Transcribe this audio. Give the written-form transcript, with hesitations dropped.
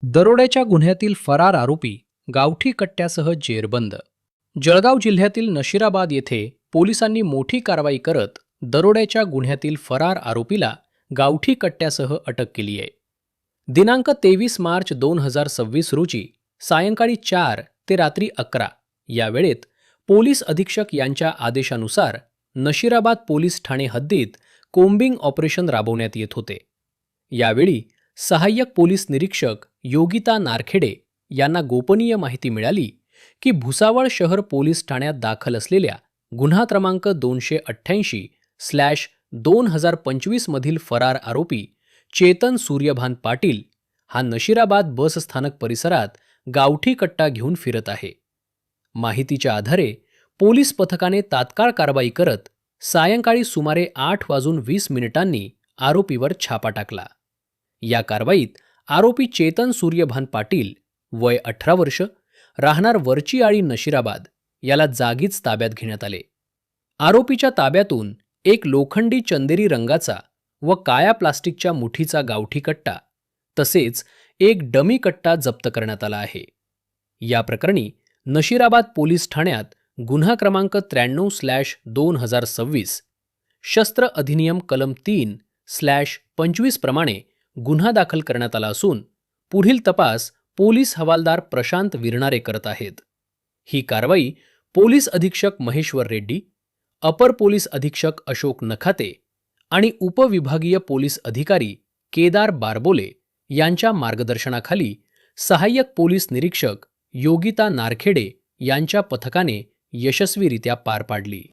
दरोड्याच्या गुन्ह्यातील फरार आरोपी गावठी कट्ट्यासह जेरबंद. जळगाव जिल्ह्यातील नशिराबाद येथे पोलिसांनी मोठी कारवाई करत दरोड्याच्या गुन्ह्यातील फरार आरोपीला गावठी कट्ट्यासह अटक केली आहे. दिनांक 23 मार्च 2026 रोजी सायंकाळी 4 ते रात्री 11 या वेळेत पोलीस अधीक्षक यांच्या आदेशानुसार नशिराबाद पोलीस ठाणे हद्दीत कोम्बिंग ऑपरेशन राबवण्यात येत होते. यावेळी सहाय्यक पोलीस निरीक्षक योगिता नारखेडे यांना गोपनीय माहिती मिळाली की भुसावळ शहर पोलीस ठाण्यात दाखल असलेल्या गुन्हा क्रमांक 288/2025 मधील फरार आरोपी चेतन सूर्यभान पाटील हा नशिराबाद बसस्थानक परिसरात गावठी कट्टा घेऊन फिरत आहे. माहितीच्या आधारे पोलीस पथकाने तात्काळ कारवाई करत सायंकाळी सुमारे 8:20 आरोपीवर छापा टाकला. या कारवाईत आरोपी चेतन सूर्यभान पाटील वय 18 वर्ष राहणार वरची आळी नशिराबाद याला जागीच ताब्यात घेण्यात आले. आरोपीच्या ताब्यातून एक लोखंडी चंदेरी रंगाचा व काळ्या प्लास्टिकच्या मुठीचा गावठी कट्टा तसेच एक डमी कट्टा जप्त करण्यात आला आहे. या प्रकरणी नशिराबाद पोलीस ठाण्यात गुन्हा क्रमांक 93/2026 शस्त्र अधिनियम कलम 3/25 प्रमाणे गुन्हा दाखल करण्यात आला असून पुढील तपास पोलीस हवालदार प्रशांत विरणारे करत आहेत. ही कारवाई पोलीस अधीक्षक महेश्वर रेड्डी, अपर पोलीस अधीक्षक अशोक नखाते आणि उपविभागीय पोलीस अधिकारी केदार बारबोले यांच्या मार्गदर्शनाखाली सहाय्यक पोलीस निरीक्षक योगिता नारखेडे यांच्या पथकाने यशस्वीरित्या पार पाडली.